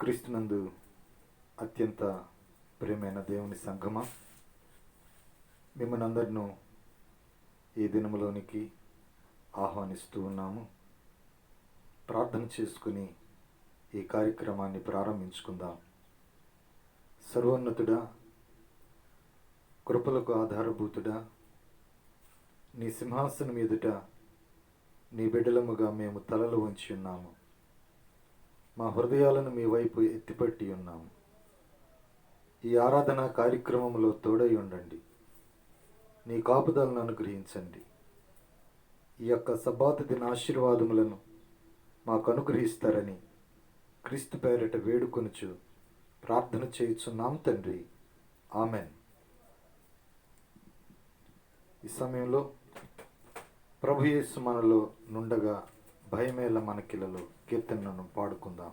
క్రీస్తునందు అత్యంత ప్రియమైన దేవుని సంఘమా, మిమ్మల్ని అందరినూ ఈ దినములోనికి ఆహ్వానిస్తూ ఉన్నాము. ప్రార్థన చేసుకుని ఈ కార్యక్రమాన్ని ప్రారంభించుకుందాం. సర్వోన్నతుడా, కృపలకు ఆధారభూతుడా, నీ సింహాసనం ఎదుట నీ బిడ్డలముగా మేము తలలు వంచి ఉన్నాము. మా హృదయాలను మీ వైపు ఎత్తిపట్టి ఉన్నాము. ఈ ఆరాధన కార్యక్రమంలో తోడై ఉండండి. నీ కాపుదలను అనుగ్రహించండి. ఈ యొక్క సబ్బాతు దిన ఆశీర్వాదములను మాకు అనుగ్రహిస్తారని క్రీస్తు పేరిట వేడుకొనుచు ప్రార్థన చేయుచున్నాం తండ్రి, ఆమెన్. ఈ సమయంలో ప్రభు యేసు మనలో నుండగా భయమేల మనకిలలో కీర్తనను పాడుకుందాం.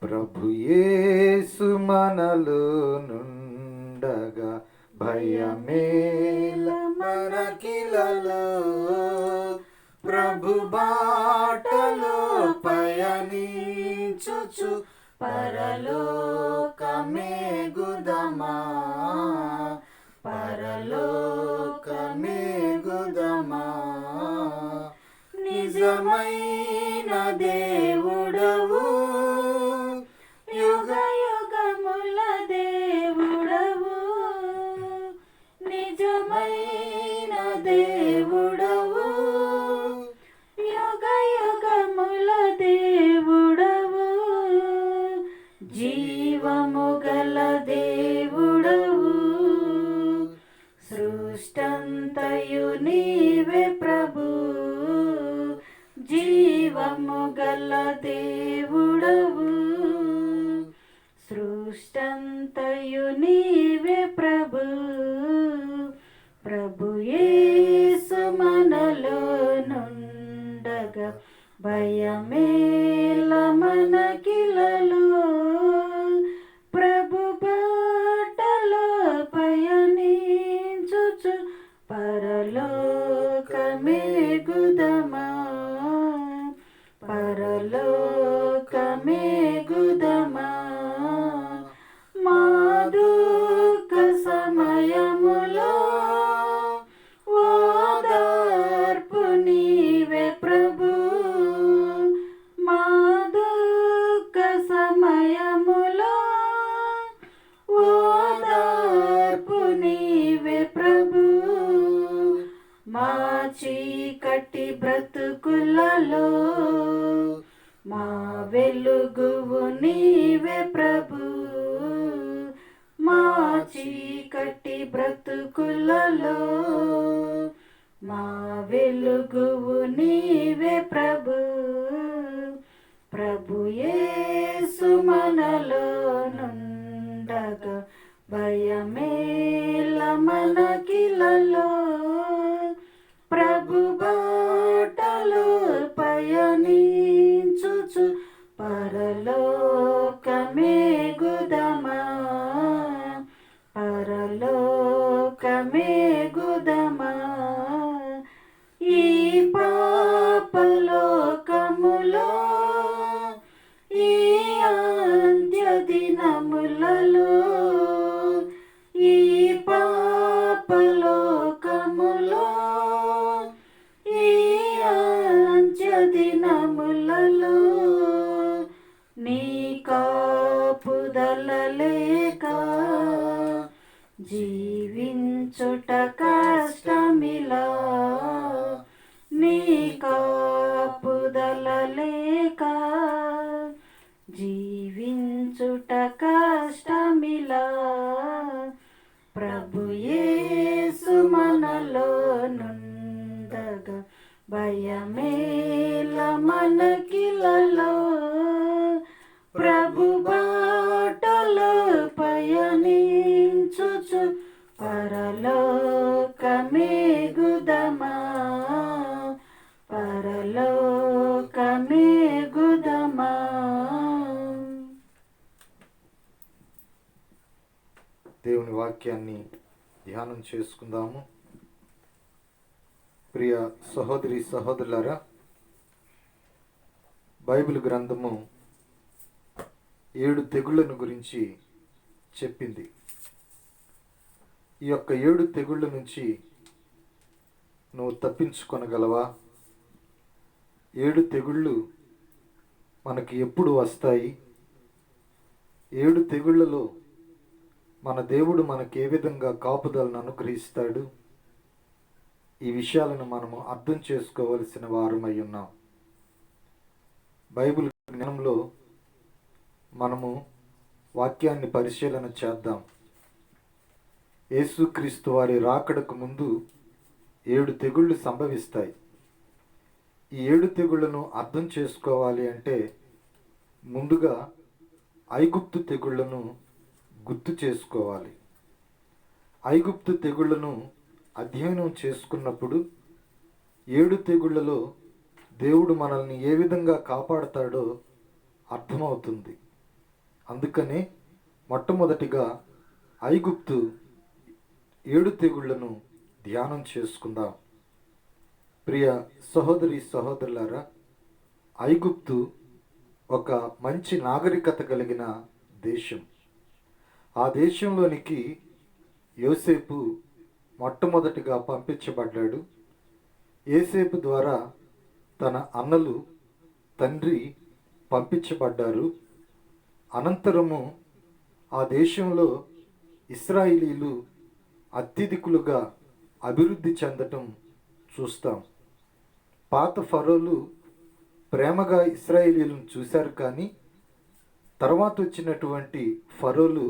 ప్రభు యేసు మనలో నుండగా భయమేల మనకిలలో, ప్రభు బాటలో పయనించుచు పరలోకమే గుదమా, పరలోకమే గుదమా. నిజమైన దేవుడవు, యుగ యుగముల దేవుడవు, నిజమైన దేవుడవు, యుగ యుగముల దేవుడవు, జీవము గల దేవుడవు, సృష్టంతయు నీవే ప్రభు, జీవము గల దేవుడవు, సృష్టంతయు నీవే ప్రభు. ప్రభు యేసు మనలో నుండగా భయమేల మనకిలలో, ప్రభు బాటలో పయనించుచు పరలోకమే గుదమా, పరలోకమే గుదమా. మా దుఃఖ సమయములో ఓదార్పు నీవే ప్రభు, మా దుఃఖ సమయములో ఓదార్పు నీవే ప్రభు, మా చీకటి బ్రతుకులలో మా వెలుగువు నీవే ప్రభు, మా చీకటి బ్రతుకులలో మా వెలుగువు నీవే ప్రభు. ప్రభు యేసు మనలో నుండగా భయమేల మనకిలలో, ప్రభు బాటలో పయనించుచు పరలోకమే గుదమా, పరలోకమే గుదమా. ఈ పాపలోకములో ఈ అంత్య దినములలో, ఈ పాపలోకములో ఈ అంత్య దినములలో, నీ కాపుదల లేక జీవించుట కష్టమిలా, నీ కాపుదల లేక జీవించుట కష్టమిలా. ప్రభు యేసు మనలో నుండగా భయమేల మనకిలలో, ప్రభు బాటలో పయనించుచు పరలోకమే గుదమా, పరలోకమే గుదమా. దేవుని వాక్యాన్ని ధ్యానం చేసుకుందాము. ప్రియ సహోదరి సహోదరులారా, బైబిల్ గ్రంథము 7 తెగుళ్ళను గురించి చెప్పింది. ఈ యొక్క 7 తెగుళ్ళ నుంచి నువ్వు తప్పించుకొనగలవా? 7 తెగుళ్ళు మనకి ఎప్పుడు వస్తాయి? 7 తెగుళ్లలో మన దేవుడు మనకి ఏ విధంగా కాపుదలను అనుగ్రహిస్తాడు? ఈ విషయాలను మనము అర్థం చేసుకోవలసిన వారమై ఉన్నాం. బైబిల్ జ్ఞానంలో మనము వాక్యాన్ని పరిశీలన చేద్దాం. యేసుక్రీస్తు వారి రాకడకు ముందు 7 తెగుళ్ళు సంభవిస్తాయి. ఈ 7 తెగుళ్లను అర్థం చేసుకోవాలి అంటే ముందుగా ఐగుప్తు తెగుళ్లను గుర్తు చేసుకోవాలి. ఐగుప్తు తెగుళ్లను అధ్యయనం చేసుకున్నప్పుడు 7 తెగుళ్లలో దేవుడు మనల్ని ఏ విధంగా కాపాడతాడో అర్థమవుతుంది. అందుకనే మొట్టమొదటిగా ఐగుప్తు 7 తెగుళ్లను ధ్యానం చేసుకుందాం. ప్రియ సహోదరి సహోదరులారా, ఐగుప్తు ఒక మంచి నాగరికత కలిగిన దేశం. ఆ దేశంలోనికి యోసేపు మొట్టమొదటిగా పంపించబడ్డాడు. యోసేపు ద్వారా తన అన్నలు, తండ్రి పంపించబడ్డారు. అనంతరము ఆ దేశంలో ఇశ్రాయేలీలు అత్యధికులుగా అభివృద్ధి చెందటం చూస్తాం. పాత ఫరోలు ప్రేమగా ఇశ్రాయేలీలను చూశారు, కానీ తర్వాత వచ్చినటువంటి ఫరోలు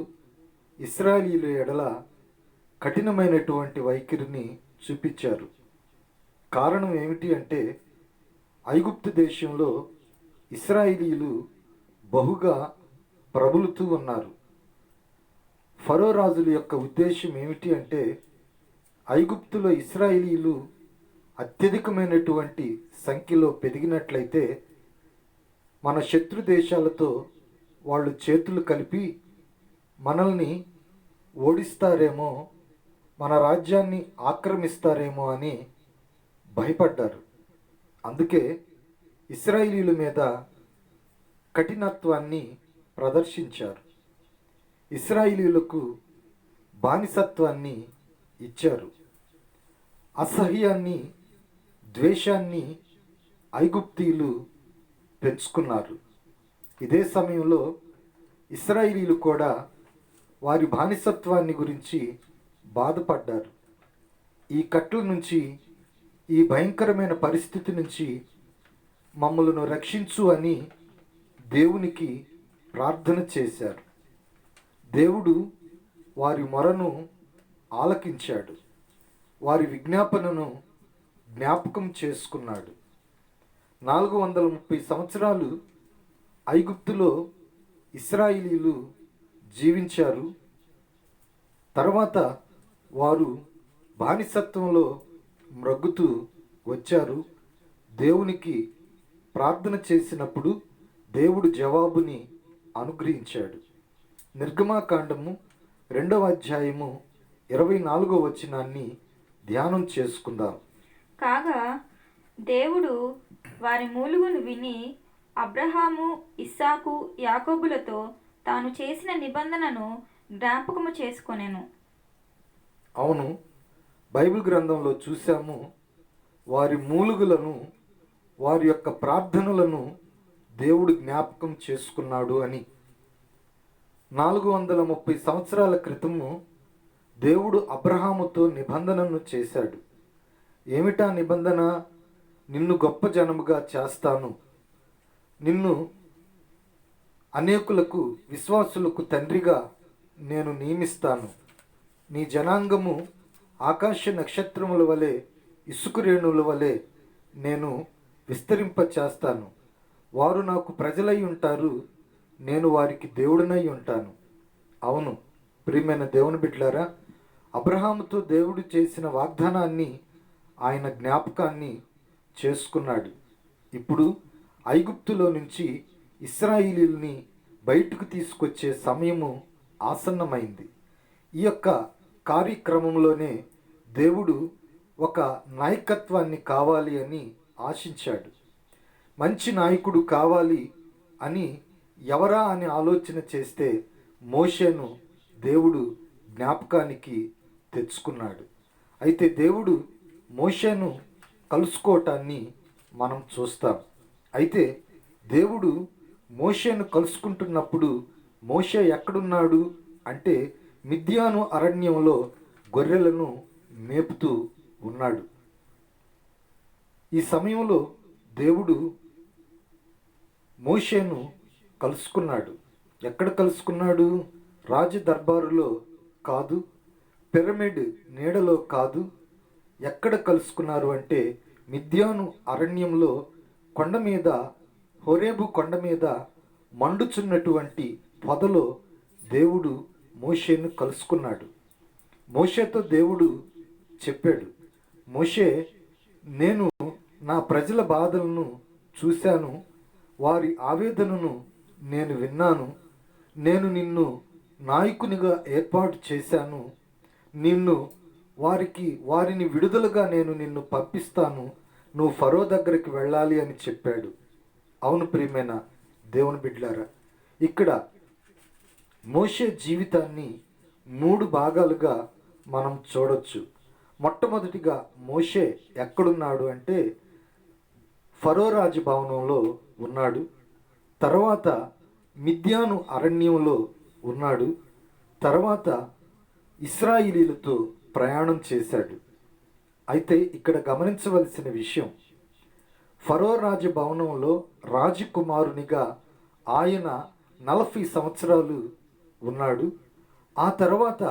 ఇశ్రాయేలీల ఎడల కఠినమైనటువంటి వైఖరిని చూపించారు. కారణం ఏమిటి అంటే ఐగుప్తు దేశంలో ఇశ్రాయేలీలు బహుగా ప్రబలుతూ ఉన్నారు. ఫరో రాజుల యొక్క ఉద్దేశం ఏమిటి అంటే ఐగుప్తులో ఇశ్రాయేలీలు అత్యధికమైనటువంటి సంఖ్యలో పెరిగినట్లయితే మన శత్రు దేశాలతో వాళ్ళు చేతులు కలిపి మనల్ని ఓడిస్తారేమో, మన రాజ్యాన్ని ఆక్రమిస్తారేమో అని భయపడ్డారు. అందుకే ఇశ్రాయేలీల మీద కఠినత్వాన్ని ప్రదర్శించారు. ఇశ్రాయేలీలకు బానిసత్వాన్ని ఇచ్చారు. అసహ్యాన్ని, ద్వేషాన్ని ఐగుప్తీయులు పెంచుకున్నారు. ఇదే సమయంలో ఇశ్రాయేలీలు కూడా వారి బానిసత్వాన్ని గురించి బాధపడ్డారు. ఈ కట్ల నుంచి, ఈ భయంకరమైన పరిస్థితి నుంచి మమ్మలను రక్షించు అని దేవునికి ప్రార్థన చేశారు. దేవుడు వారి మొరను ఆలకించాడు. వారి విజ్ఞాపనను జ్ఞాపకం చేసుకున్నాడు. 430 సంవత్సరాలు ఐగుప్తులో ఇశ్రాయేలీలు జీవించారు. తర్వాత వారు బానిసత్వంలో మ్రగ్గుతూ వచ్చారు. దేవునికి ప్రార్థన చేసినప్పుడు దేవుడు జవాబుని అనుగ్రహించాడు. నిర్గమాకాండము 2వ అధ్యాయము 24వ వచనాన్ని ధ్యానం చేసుకుందాం. కాగా దేవుడు వారి మూలుగును విని అబ్రహాము, ఇస్సాకు, యాకోబులతో తాను చేసిన నిబంధనను జ్ఞాపకము చేసుకొనెను. అవును, బైబిల్ గ్రంథంలో చూసాము, వారి మూలుగులను, వారి యొక్క ప్రార్థనలను దేవుడు జ్ఞాపకం చేసుకున్నాడు అని. 430 సంవత్సరాల క్రితము దేవుడు అబ్రహాముతో నిబంధనను చేశాడు. ఏమిటా నిబంధన? నిన్ను గొప్ప జనముగా చేస్తాను, నిన్ను అనేకులకు, విశ్వాసులకు తండ్రిగా నేను నియమిస్తాను, నీ జనాంగము ఆకాశ నక్షత్రముల వలె, ఇసుక రేణువుల వలె నేను విస్తరింప చేస్తాను, వారు నాకు ప్రజలై ఉంటారు, నేను వారికి దేవుడినై ఉంటాను. అవును ప్రియమైన దేవుని బిడ్డలారా, అబ్రహాముతో దేవుడు చేసిన వాగ్దానాన్ని, ఆయన జ్ఞాపకాన్ని చేసుకున్నాడు. ఇప్పుడు ఐగుప్తులో నుంచి ఇశ్రాయేలీయుల్ని బయటకు తీసుకొచ్చే సమయము ఆసన్నమైంది. ఈ యొక్క కార్యక్రమంలోనే దేవుడు ఒక నాయకత్వాన్ని కావాలి అని ఆశించాడు. మంచి నాయకుడు కావాలి అని ఎవరా అని ఆలోచన చేస్తే మోషేను దేవుడు జ్ఞాపకానికి తెచ్చుకున్నాడు. అయితే దేవుడు మోషేను కలుసుకోవటాన్ని మనం చూస్తాం. అయితే దేవుడు మోషేను కలుసుకుంటున్నప్పుడు మోషే ఎక్కడున్నాడు అంటే మిద్యాను అరణ్యంలో గొర్రెలను మేపుతూ ఉన్నాడు. ఈ సమయంలో దేవుడు మోషేను కలుసుకున్నాడు. ఎక్కడ కలుసుకున్నాడు? రాజు దర్బారులో కాదు, పిరమిడ్ నీడలో కాదు. ఎక్కడ కలుసుకున్నారు అంటే మిద్యాను అరణ్యంలో కొండ మీద, హోరేబు కొండ మీద మండుచున్నటువంటి పొదలో దేవుడు మోషేను కలుసుకున్నాడు. మోషేతో దేవుడు చెప్పాడు, మోషే, నేను నా ప్రజల బాధలను చూశాను, వారి ఆవేదనను నేను విన్నాను. నేను నిన్ను నాయకునిగా ఏర్పాటు చేశాను. వారిని విడుదలగా నేను నిన్ను పంపిస్తాను. నువ్వు ఫరో దగ్గరికి వెళ్ళాలి అని చెప్పాడు. అవును ప్రియమైన దేవుని బిడ్డలారా, ఇక్కడ మోషే జీవితాన్ని 3 భాగాలుగా మనం చూడొచ్చు. మొట్టమొదటిగా మోషే ఎక్కడున్నాడు అంటే ఫరో రాజు భవనంలో ఉన్నాడు. తర్వాత మిద్యాను అరణ్యంలో ఉన్నాడు. తర్వాత ఇశ్రాయేలీలతో ప్రయాణం చేశాడు. అయితే ఇక్కడ గమనించవలసిన విషయం, ఫరో రాజు భవనంలో రాజకుమారునిగా ఆయన 40 సంవత్సరాలు ఉన్నాడు. ఆ తర్వాత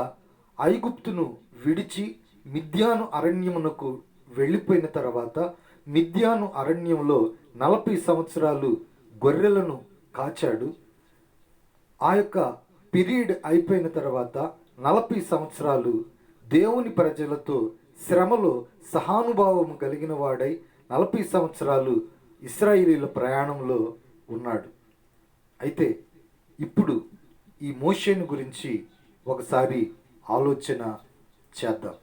ఐగుప్తును విడిచి మిద్యాను అరణ్యమునకు వెళ్ళిపోయిన తర్వాత మిద్యాను అరణ్యంలో 40 సంవత్సరాలు గొర్రెలను కాచాడు. ఆ యొక్క పీరియడ్ అయిపోయిన తర్వాత 40 సంవత్సరాలు దేవుని ప్రజలతో శ్రమలో సహానుభావం కలిగిన వాడై 40 సంవత్సరాలు ఇశ్రాయేలీల ప్రయాణంలో ఉన్నాడు. అయితే ఇప్పుడు ఈ మోషేను గురించి ఒకసారి ఆలోచన చేద్దాం.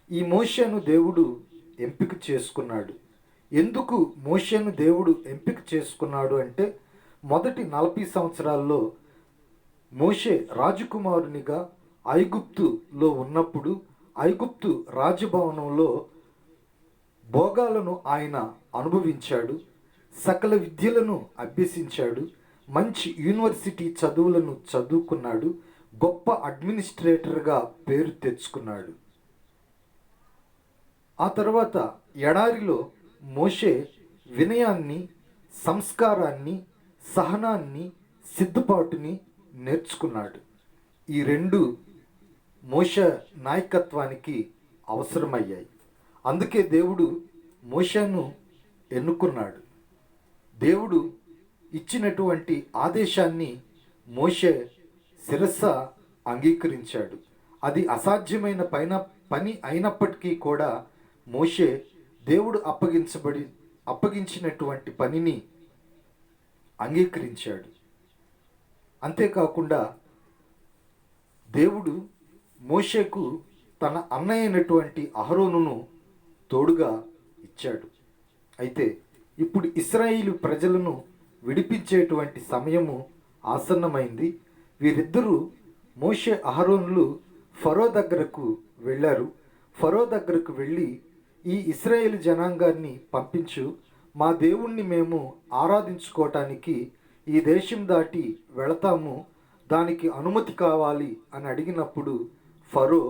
ఈ మోషేను దేవుడు ఎంపిక చేసుకున్నాడు. ఎందుకు మోషేను దేవుడు ఎంపిక చేసుకున్నాడు అంటే మొదటి 40 సంవత్సరాల్లో మోషే రాజకుమారునిగా ఐగుప్తులో ఉన్నప్పుడు ఐగుప్తు రాజభవనంలో భోగాలను ఆయన అనుభవించాడు. సకల విద్యలను అభ్యసించాడు. మంచి యూనివర్సిటీ చదువులను చదువుకున్నాడు. గొప్ప అడ్మినిస్ట్రేటర్గా పేరు తెచ్చుకున్నాడు. ఆ తర్వాత ఎడారిలో మోషే వినయాన్ని, సంస్కారాన్ని, సహనాన్ని, సిద్ధపాటుని నేర్చుకున్నాడు. ఈ 2 మోషే నాయకత్వానికి అవసరమయ్యాయి. అందుకే దేవుడు మోషేను ఎన్నుకున్నాడు. దేవుడు ఇచ్చినటువంటి ఆదేశాన్ని మోషే శిరస్స అంగీకరించాడు. అది అసాధ్యమైన పని అయినప్పటికీ కూడా మోషే దేవుడు అప్పగించినటువంటి పనిని అంగీకరించాడు. అంతేకాకుండా దేవుడు మోషేకు తన అన్నయ్య అయినటువంటి అహరోనును తోడుగా ఇచ్చాడు. అయితే ఇప్పుడు ఇశ్రాయేలు ప్రజలను విడిపించేటువంటి సమయము ఆసన్నమైంది. వీరిద్దరూ మోషే అహరోనులు ఫరో దగ్గరకు వెళ్ళారు. ఫరో దగ్గరకు వెళ్ళి, ఈ ఇశ్రాయేలు జనాంగాన్ని పంపించు, మా దేవుణ్ణి మేము ఆరాధించుకోవటానికి ఈ దేశం దాటి వెళతాము, దానికి అనుమతి కావాలి అని అడిగినప్పుడు ఫరో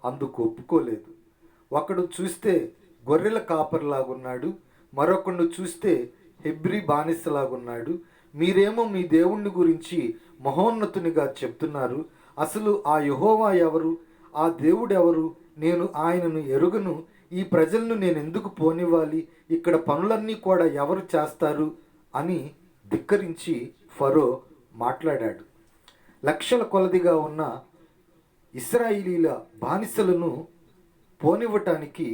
అందుకు ఒప్పుకోలేదు. ఒకడు చూస్తే గొర్రెల కాపరిలాగున్నాడు, మరొకడు చూస్తే హెబ్రీ బానిసలాగున్నాడు. మీరేమో మీ దేవుణ్ణి గురించి మహోన్నతునిగా చెప్తున్నారు. అసలు ఆ యెహోవా ఎవరు? ఆ దేవుడు ఎవరు? నేను ఆయనను ఎరుగను. ఈ ప్రజలను నేను ఎందుకు పోనివ్వాలి? ఇక్కడ పనులన్నీ కూడా ఎవరు చేస్తారు అని ధిక్కరించి ఫరో మాట్లాడాడు. లక్షల కొలదిగా ఉన్న ఇశ్రాయేలీల బానిసలను పోనివ్వటానికి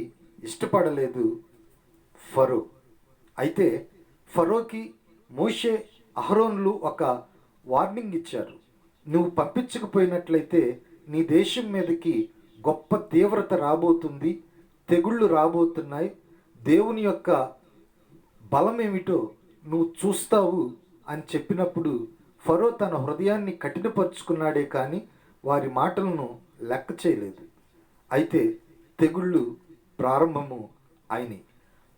ఇష్టపడలేదు ఫరో. అయితే ఫరోకి మోషే అహరోనులు ఒక వార్నింగ్ ఇచ్చారు. నువ్వు పంపించకపోయినట్లయితే నీ దేశం మీదకి గొప్ప తీవ్రత రాబోతుంది, తెగుళ్ళు రాబోతున్నాయి, దేవుని యొక్క బలం ఏమిటో నువ్వు చూస్తావు అని చెప్పినప్పుడు ఫరో తన హృదయాన్ని కఠినపరుచుకున్నాడే కానీ వారి మాటలను లెక్క చేయలేదు. అయితే తెగుళ్ళు ప్రారంభము అయినాయి.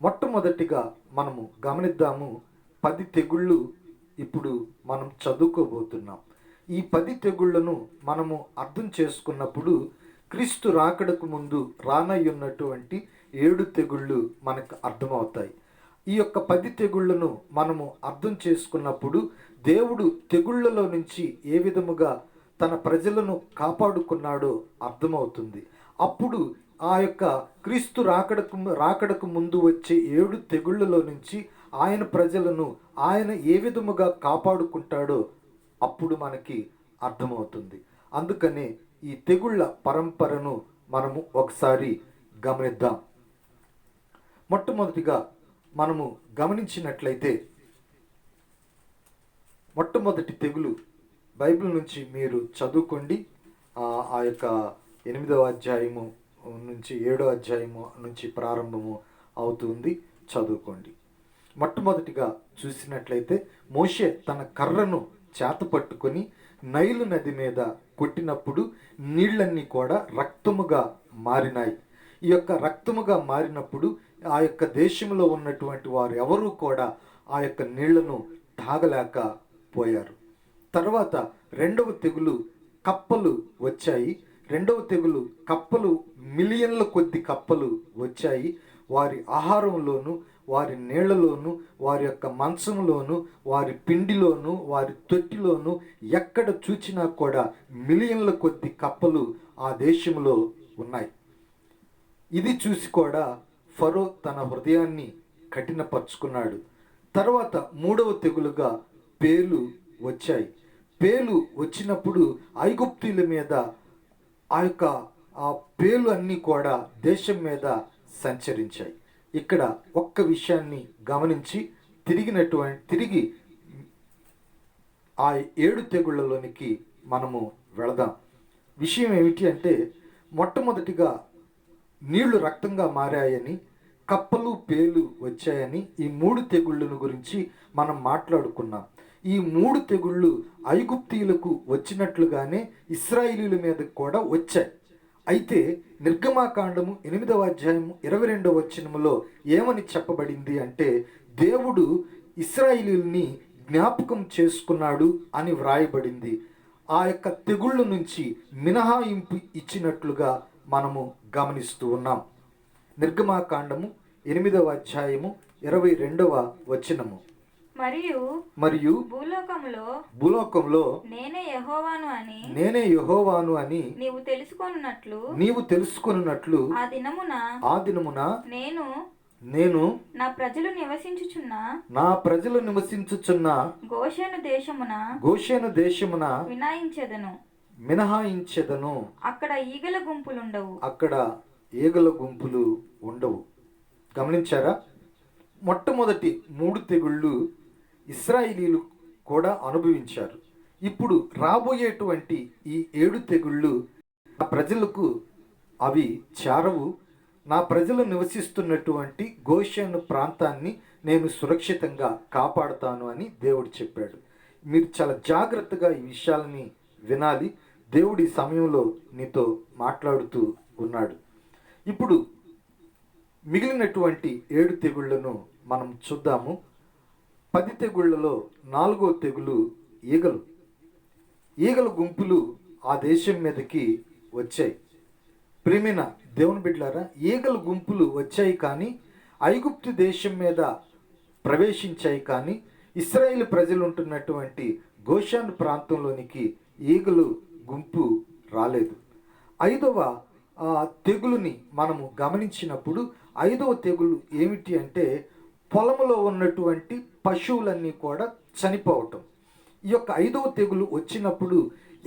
మొట్టమొదటిగా మనము గమనిద్దాము. 10 తెగుళ్ళు ఇప్పుడు మనం చదువుకోబోతున్నాం. ఈ 10 తెగుళ్లను మనము అర్థం చేసుకున్నప్పుడు క్రీస్తు రాకడకు ముందు రానయ్యున్నటువంటి 7 తెగుళ్ళు మనకు అర్థమవుతాయి. ఈ యొక్క 10 తెగుళ్లను మనము అర్థం చేసుకున్నప్పుడు దేవుడు తెగుళ్లలో నుంచి ఏ విధముగా తన ప్రజలను కాపాడుకున్నాడో అర్థమవుతుంది. అప్పుడు ఆ యొక్క క్రీస్తు రాకడకు ముందు వచ్చే 7 తెగుళ్లలో నుంచి ఆయన ప్రజలను ఆయన ఏ విధముగా కాపాడుకుంటాడో అప్పుడు మనకి అర్థమవుతుంది. అందుకనే ఈ తెగుళ్ళ పరంపరను మనము ఒకసారి గమనిద్దాం. మొట్టమొదటిగా మనము గమనించినట్లయితే మొట్టమొదటి తెగులు బైబిల్ నుంచి మీరు చదువుకోండి. ఆ యొక్క 8వ అధ్యాయము నుంచి 7వ అధ్యాయము నుంచి ప్రారంభము అవుతుంది, చదువుకోండి. మొట్టమొదటిగా చూసినట్లయితే మోషే తన కర్రను చేత పట్టుకొని నైలు నది మీద కొట్టినప్పుడు నీళ్ళన్నీ కూడా రక్తముగా మారినాయి. ఈ యొక్క రక్తముగా మారినప్పుడు ఆ యొక్క దేశంలో ఉన్నటువంటి వారు ఎవరూ కూడా ఆ యొక్క నీళ్లను తాగలేకపోయారు. తర్వాత రెండవ తెగులు కప్పలు వచ్చాయి. రెండవ తెగులు కప్పలు, మిలియన్ల కొద్ది కప్పలు వచ్చాయి. వారి ఆహారంలోను, వారి నీళ్లలోను, వారి యొక్క మంచంలోను, వారి పిండిలోను, వారి తొట్టిలోను ఎక్కడ చూచినా కూడా మిలియన్ల కొద్ది కప్పలు ఆ దేశంలో ఉన్నాయి. ఇది చూసి కూడా ఫరో తన హృదయాన్ని కఠినపరుచుకున్నాడు. తర్వాత మూడవ తెగులుగా పేలు వచ్చాయి. పేలు వచ్చినప్పుడు ఐగుప్తీయుల మీద ఆ పేలు అన్నీ కూడా దేశం మీద సంచరించాయి. ఇక్కడ ఒక్క విషయాన్ని గమనించి తిరిగి ఆ 7 తెగుళ్ళలోనికి మనము వెళదాం. విషయం ఏమిటి అంటే, మొట్టమొదటిగా నీళ్లు రక్తంగా మారాయని, కప్పలు పేలు వచ్చాయని ఈ 3 తెగుళ్ళను గురించి మనం మాట్లాడుకున్నాం. ఈ 3 తెగుళ్ళు ఐగుప్తీయులకు వచ్చినట్లుగానే ఇశ్రాయేలీయుల మీద కూడా వచ్చాయి. అయితే నిర్గమాకాండము 8వ అధ్యాయము 22వ వచనములో ఏమని చెప్పబడింది అంటే, దేవుడు ఇశ్రాయేలీయుల్ని జ్ఞాపకం చేసుకున్నాడు అని వ్రాయబడింది. ఆ యొక్క తెగుళ్ళ నుంచి మినహాయింపు ఇచ్చినట్లుగా మనము గమనిస్తూ ఉన్నాం. నిర్గమాకాండము 8వ అధ్యాయము 22వ వచనము. మరియు భూలోకములో నేనే యెహోవాను అని నీవు తెలుసుకొనున్నట్లు ఆ దినమున నేను నా ప్రజలు నివసించుచున్న గోషేను దేశమున మినహాయించెదను. అక్కడ ఈగల గుంపులు ఉండవు. గమనించారా? మొట్టమొదటి 3 తెగుళ్ళు ఇశ్రాయేలీయులు కూడా అనుభవించారు. ఇప్పుడు రాబోయేటువంటి ఈ 7 తెగుళ్ళు నా ప్రజలకు అవి చేరవు. నా ప్రజలు నివసిస్తున్నటువంటి గోషేను ప్రాంతాన్ని నేను సురక్షితంగా కాపాడుతాను అని దేవుడు చెప్పాడు. మీరు చాలా జాగ్రత్తగా ఈ విషయాలని వినాలి. దేవుడి సమయంలో నీతో మాట్లాడుతూ ఉన్నాడు. ఇప్పుడు మిగిలినటువంటి 7 తెగుళ్లను మనం చూద్దాము. 10 తెగుళ్లలో 4వ తెగులు ఈగల గుంపులు ఆ దేశం మీదకి వచ్చాయి. ప్రియమైన దేవుని బిడ్డలారా, ఈగల గుంపులు వచ్చాయి కానీ ఐగుప్తు దేశం మీద ప్రవేశించాయి కానీ ఇశ్రాయేలు ప్రజలు ఉంటున్నటువంటి గోషాను ప్రాంతంలోనికి ఈగలు గుంపు రాలేదు. 5వ తెగులుని మనము గమనించినప్పుడు 5వ తెగులు ఏమిటి అంటే, పొలంలో ఉన్నటువంటి పశువులన్నీ కూడా చనిపోవటం. ఈ యొక్క 5వ తెగులు వచ్చినప్పుడు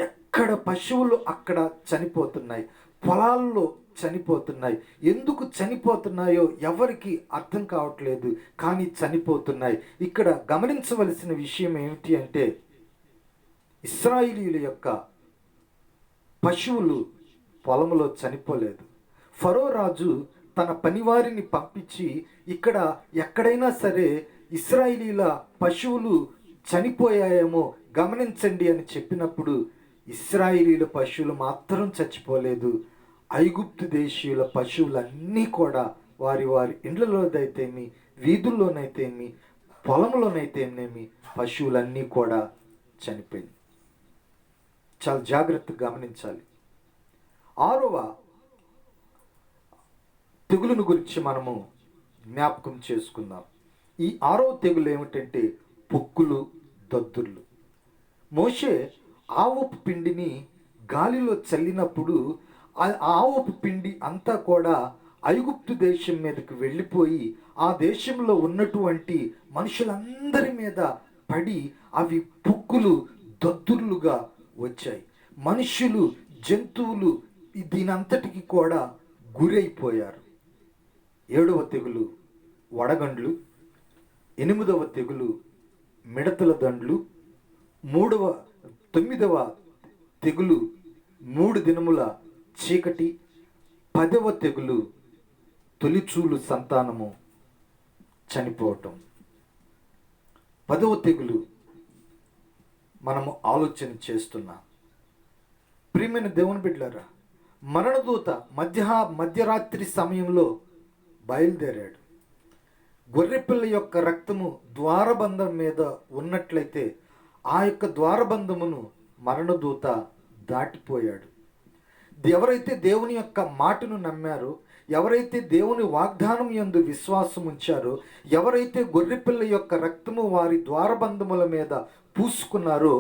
ఎక్కడ పశువులు అక్కడ చనిపోతున్నాయి, పొలాల్లో చనిపోతున్నాయి. ఎందుకు చనిపోతున్నాయో ఎవరికి అర్థం కావట్లేదు, కానీ చనిపోతున్నాయి. ఇక్కడ గమనించవలసిన విషయం ఏమిటి అంటే, ఇశ్రాయేలీయుల యొక్క పశువులు పొలంలో చనిపోలేదు. ఫరో రాజు తన పనివారిని పంపించి ఎక్కడైనా సరే ఇశ్రాయేలీయుల పశువులు చనిపోయాయేమో గమనించండి అని చెప్పినప్పుడు ఇశ్రాయేలీల పశువులు మాత్రం చచ్చిపోలేదు. ఐగుప్తు దేశీయుల పశువులన్నీ కూడా వారి వారి ఇండ్లలోనైతేమి, వీధుల్లోనైతేమి, పొలంలోనైతేనేమి పశువులన్నీ కూడా చనిపోయింది. చాలా జాగ్రత్తగా గమనించాలి. 6వ తెగులును గురించి మనము జ్ఞాపకం చేసుకుందాం. ఈ 6వ తెగులు ఏమిటంటే పొక్కులు, దద్దుర్లు. మోషే ఆవపు పిండిని గాలిలో చల్లినప్పుడు ఆ ఆవపు పిండి అంతా కూడా ఐగుప్తు దేశం మీదకి వెళ్ళిపోయి ఆ దేశంలో ఉన్నటువంటి మనుషులందరి మీద పడి అవి పొక్కులు, దద్దుర్లుగా వచ్చాయి. మనుషులు, జంతువులు దీనంతటికి కూడా గురైపోయారు. 7వ తెగులు వడగండ్లు, 8వ తెగులు మిడతల దండ్లు, 9వ తెగులు 3 దినముల చీకటి, 10వ తెగులు తొలిచూలు సంతానము చనిపోవటం. 10వ తెగులు మనము ఆలోచన చేస్తున్నాం. ప్రియమైన దేవుని బిడ్డలారా, మరణదూత మధ్యరాత్రి సమయంలో బయలుదేరాడు. గొర్రెపిల్ల యొక్క రక్తము ద్వారబంధం మీద ఉన్నట్లయితే ఆ యొక్క ద్వారబంధమును మరణదూత దాటిపోయాడు. ఎవరైతే దేవుని యొక్క మాటను నమ్మారో, ఎవరైతే దేవుని వాగ్దానం యందు విశ్వాసం ఉంచారో, ఎవరైతే గొర్రెపిల్ల యొక్క రక్తము వారి ద్వారబంధముల మీద పూసుకున్నారో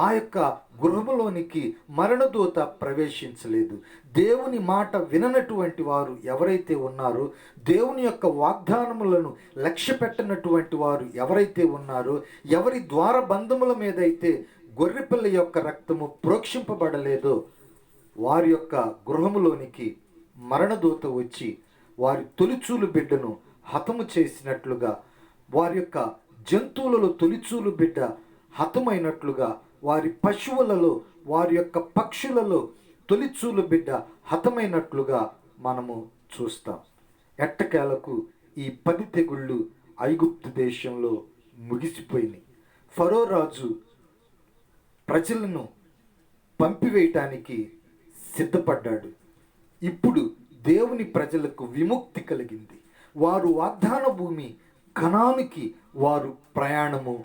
ఆ యొక్క గృహములోనికి మరణదూత ప్రవేశించలేదు. దేవుని మాట విననటువంటి వారు ఎవరైతే ఉన్నారో, దేవుని యొక్క వాగ్దానములను లక్ష్య పెట్టనటువంటి వారు ఎవరైతే ఉన్నారో, ఎవరి ద్వారబంధముల మీద అయితే గొర్రెపిల్ల యొక్క రక్తము ప్రోక్షింపబడలేదో వారి యొక్క గృహములోనికి మరణదూత వచ్చి వారి తొలిచూలు బిడ్డను హతము చేసినట్లుగా, వారి యొక్క జంతువులలో తొలిచూలు బిడ్డ హతమైనట్లుగా, వారి పశువులలో, వారి యొక్క పక్షులలో తొలిచూలు బిడ్డ హతమైనట్లుగా మనము చూస్తాం. ఎట్టకేలకు ఈ 10 తెగుళ్ళు ఐగుప్తు దేశంలో ముగిసిపోయినాయి. ఫరో రాజు ప్రజలను పంపివేయటానికి సిద్ధపడ్డాడు. ఇప్పుడు దేవుని ప్రజలకు విముక్తి కలిగింది. వారు వాగ్దాన భూమి కనానుకి వారు ప్రయాణము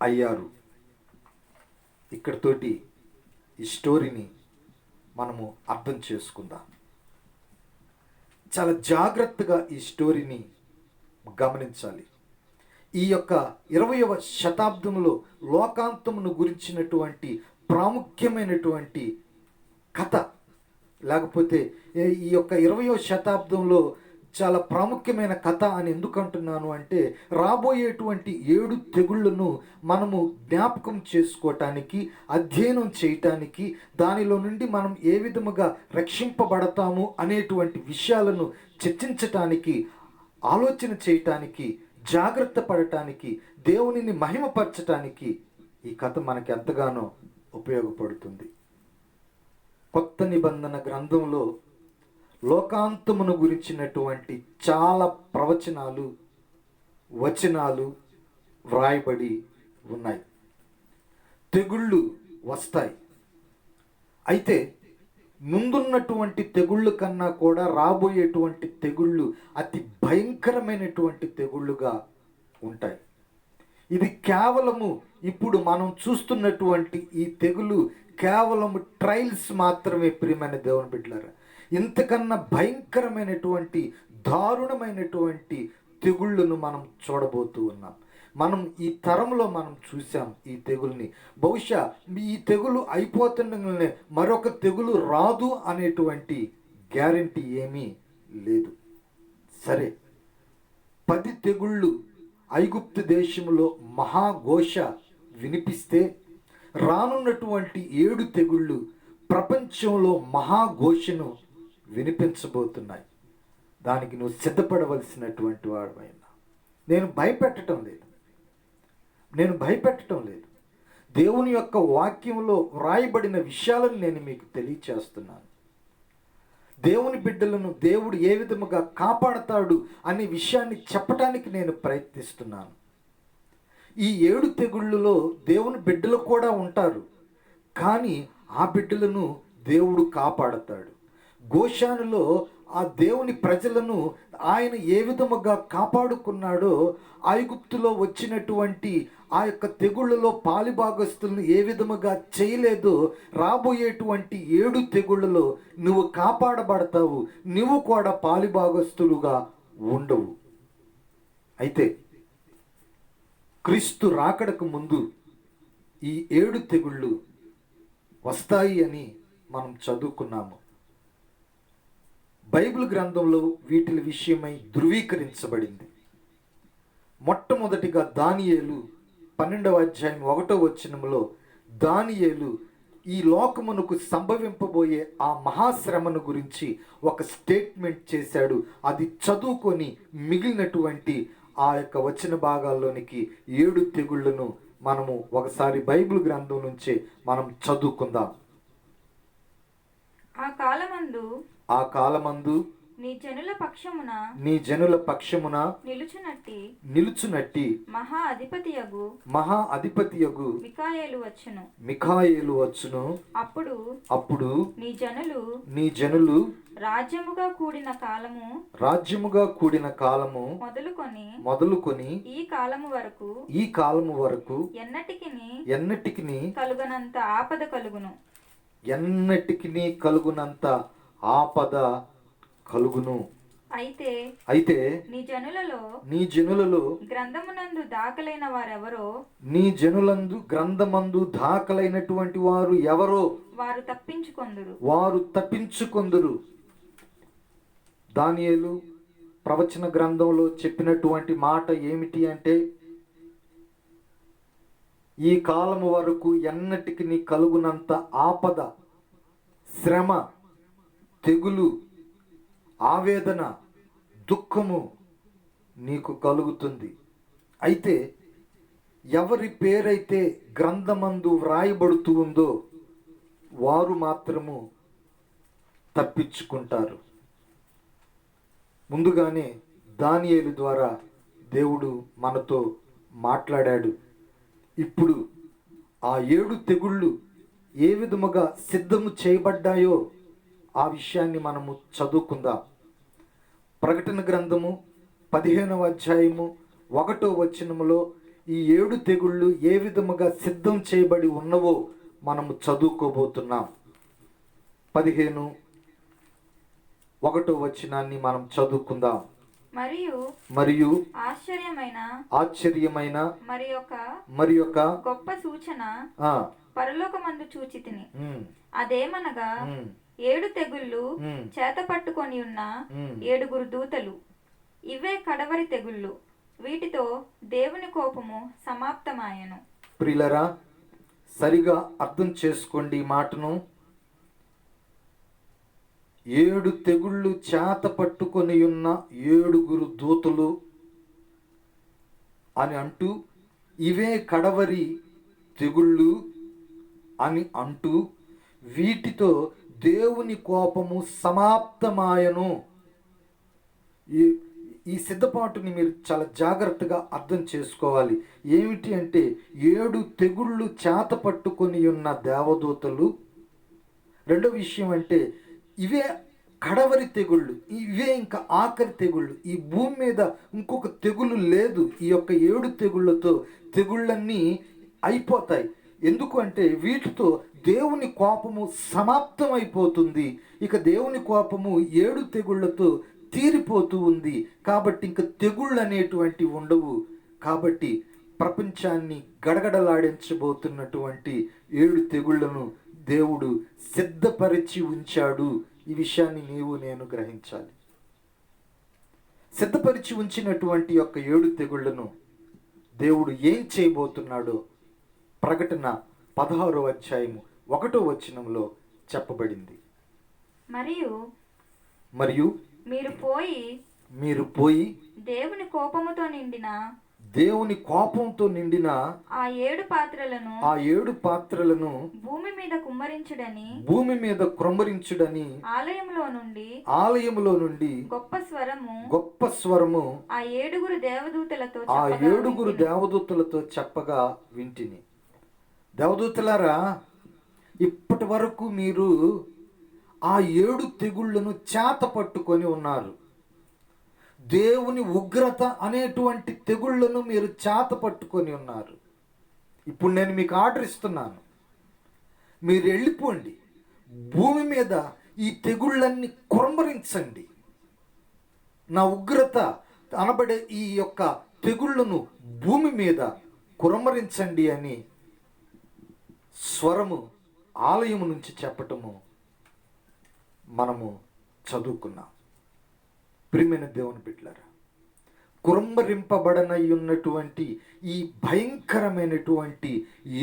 అయ్యారు. ఇక్కడితోటి ఈ స్టోరీని మనము అర్థం చేసుకుందాం. చాలా జాగ్రత్తగా ఈ స్టోరీని గమనించాలి. ఈ యొక్క 20వ శతాబ్దంలో లోకాంతమును గురించినటువంటి ప్రాముఖ్యమైనటువంటి కథ, లేకపోతే ఈ యొక్క 20వ శతాబ్దంలో చాలా ప్రాముఖ్యమైన కథ అని ఎందుకు అంటున్నాను అంటే, రాబోయేటువంటి 7 తెగుళ్లను మనము జ్ఞాపకం చేసుకోవటానికి, అధ్యయనం చేయటానికి, దానిలో నుండి మనం ఏ విధముగా రక్షింపబడతాము అనేటువంటి విషయాలను చర్చించటానికి, ఆలోచన చేయటానికి, జాగ్రత్త పడటానికి, దేవునిని మహిమపరచటానికి ఈ కథ మనకి ఎంతగానో ఉపయోగపడుతుంది. కొత్త నిబంధన గ్రంథంలో లోకాంతమును గురించినటువంటి చాలా ప్రవచనాలు, వచనాలు వ్రాయబడి ఉన్నాయి. తెగుళ్ళు వస్తాయి. అయితే ముందున్నటువంటి తెగుళ్ళు కన్నా కూడా రాబోయేటువంటి తెగుళ్ళు అతి భయంకరమైనటువంటి తెగుళ్ళుగా ఉంటాయి. ఇది కేవలము ఇప్పుడు మనం చూస్తున్నటువంటి ఈ తెగులు కేవలము ట్రయల్స్ మాత్రమే. ప్రియమైన దేవుని బిడ్డలారా, ఇంతకన్నా భయంకరమైనటువంటి దారుణమైనటువంటి తెగుళ్ళను మనం చూడబోతూ ఉన్నాం. మనం ఈ తరంలో మనం చూసాం ఈ తెగుల్ని. బహుశా ఈ తెగులు అయిపోతుండగానే మరొక తెగులు రాదు అనేటువంటి గ్యారెంటీ ఏమీ లేదు. సరే, 10 తెగుళ్ళు ఐగుప్తు దేశంలో మహాఘోష వినిపిస్తే, రానున్నటువంటి 7 తెగుళ్ళు ప్రపంచంలో మహాఘోషను వినిపించబోతున్నాయి. దానికి నువ్వు సిద్ధపడవలసినటువంటి వాడమైనా. నేను భయపెట్టడం లేదు. దేవుని యొక్క వాక్యంలో వ్రాయబడిన విషయాలను నేను మీకు తెలియచేస్తున్నాను. దేవుని బిడ్డలను దేవుడు ఏ విధముగా కాపాడతాడు అనే విషయాన్ని చెప్పడానికి నేను ప్రయత్నిస్తున్నాను. ఈ 7 తెగుళ్ళలో దేవుని బిడ్డలు కూడా ఉంటారు, కానీ ఆ బిడ్డలను దేవుడు కాపాడతాడు. గోషానులో ఆ దేవుని ప్రజలను ఆయన ఏ విధముగా కాపాడుకున్నాడో, ఐగుప్తులో వచ్చినటువంటి ఆ యొక్క తెగుళ్ళలో పాలిభాగస్తులను ఏ విధముగా చేయలేదో, రాబోయేటువంటి 7 తెగుళ్ళలో నువ్వు కాపాడబడతావు, నువ్వు కూడా పాలిభాగస్తులుగా ఉండవు. అయితే క్రీస్తు రాకడకు ముందు ఈ 7 తెగుళ్ళు వస్తాయి అని మనం చదువుకున్నాము. బైబిల్ గ్రంథంలో వీటి విషయమై ధృవీకరించబడింది. మొట్టమొదటిగా దానియేలు 12వ అధ్యాయం 1వ వచనంలో దానియేలు ఈ లోకమునకు సంభవింపబోయే ఆ మహాశ్రమను గురించి ఒక స్టేట్మెంట్ చేశాడు. అది చదువుకొని మిగిలినటువంటి ఆ యొక్క వచన భాగాల్లోనికి 7 తెగుళ్లను మనము ఒకసారి బైబిల్ గ్రంథం నుంచే మనం చదువుకుందాం. ఆ కాలమందు నీ జనుల పక్షమున నిలుచునట్టి మహా అధిపతియగు మిఖాయేలు వచ్చును. అప్పుడు నీ జనులు రాజ్యముగా కూడిన కాలము మొదలుకొని ఈ కాలము వరకు ఎన్నటికిని కలుగునంత ఆపద కలుగును. అయితే నీ జనులలో గ్రంథమందు దాఖలైనటువంటి వారు ఎవరో వారు తప్పించుకొందురు. దానియేలు ప్రవచన గ్రంథంలో చెప్పినటువంటి మాట ఏమిటి అంటే, ఈ కాలము వరకు ఎన్నటికి కలుగునంత ఆపద, శ్రమ, తెగులు, ఆవేదన, దుఃఖము నీకు కలుగుతుంది. అయితే ఎవరి పేరైతే గ్రంథమందు వ్రాయబడుతూ ఉందో వారు మాత్రము తప్పించుకుంటారు. ముందుగానే దానియేలు ద్వారా దేవుడు మనతో మాట్లాడాడు. ఇప్పుడు ఆ 7 తెగుళ్ళు ఏ విధముగా సిద్ధము చేయబడ్డాయో ఆ విషయాన్ని మనము చదువుకుందాం. ప్రకటన గ్రంథము 15వ అధ్యాయము 1వ వచనములో ఈ 7 తెగుళ్ళు ఏ విధముగా సిద్ధం చేయబడి ఉన్నవో మనము చదువుకోబోతున్నాం. 15:1 వచనాన్ని మనం చదువుకుందాం. మరియు ఆశ్చర్యమైన మరి యొక్క గొప్ప సూచన పరలోకమందు చూచితిని. అదేమనగా 7 తెగుళ్ళు చేత పట్టుకొని ఉన్న 7 దూతలు. ఇవే కడవరి తెగుళ్ళు. వీటితో దేవుని కోపము సమాప్తమాయెను. ప్రియులరా, సరిగా అర్థం చేసుకోండి ఈ మాటను. 7 తెగుళ్ళు చేత పట్టుకొని ఉన్న 7 దూతలు అని అంటూ, ఇవే కడవరి తెగుళ్ళు అని అంటూ, వీటితో దేవుని కోపము సమాప్తమాయను. ఈ సిద్ధపాటుని మీరు చాలా జాగ్రత్తగా అర్థం చేసుకోవాలి. ఏమిటి అంటే, 7 తెగుళ్ళు చేత పట్టుకొని ఉన్న దేవదూతలు. రెండో విషయం అంటే, ఇవే కడవరి తెగుళ్ళు, ఇవే ఇంకా ఆఖరి తెగుళ్ళు. ఈ భూమి మీద ఇంకొక తెగులు లేదు. ఈ యొక్క 7 తెగుళ్ళతో తెగుళ్ళన్నీ అయిపోతాయి. ఎందుకు అంటే, వీటితో దేవుని కోపము సమాప్తమైపోతుంది. ఇక దేవుని కోపము 7 తెగుళ్ళతో తీరిపోతూ ఉంది. కాబట్టి ఇంక తెగుళ్ళు అనేటువంటి ఉండవు. కాబట్టి ప్రపంచాన్ని గడగడలాడించబోతున్నటువంటి 7 తెగుళ్లను దేవుడు సిద్ధపరిచి ఉంచాడు. ఈ విషయాన్ని నీవు నేను గ్రహించాలి. సిద్ధపరిచి ఉంచినటువంటి యొక్క 7 తెగుళ్లను దేవుడు ఏం చేయబోతున్నాడో ప్రకటన 16వ అధ్యాయము 1వ వచనంలో చెప్పబడింది. మరియు మీరు పోయి దేవుని దేవుని కోపంతో నిండిన ఆ 7 పాత్రలను ఆ 7 పాత్రలను భూమి మీద కుమ్మరించుడని భూమి మీద క్రొమ్మరించుడని ఆలయములో నుండి గొప్ప స్వరము ఆ 7 దేవదూతలతో చెప్పగా వింటిని. దేవదూతలారా, ఇప్పటి వరకు మీరు ఆ 7 తెగుళ్లను చేత పట్టుకొని ఉన్నారు. దేవుని ఉగ్రత అనేటువంటి తెగుళ్లను మీరు చేత పట్టుకొని ఉన్నారు. ఇప్పుడు నేను మీకు ఆర్డర్ ఇస్తున్నాను, మీరు వెళ్ళిపోండి, భూమి మీద ఈ తెగుళ్ళన్నీ కుమ్మరించండి. నా ఉగ్రత అనబడే ఈ యొక్క తెగుళ్ళను భూమి మీద కుమ్మరించండి అని స్వరము ఆలయము నుంచి చెప్పటము మనము చదువుకున్నాం. ప్రియమైన దేవుని బిడ్డలారా, కుమ్మరింపబడనయ్యున్నటువంటి ఈ భయంకరమైనటువంటి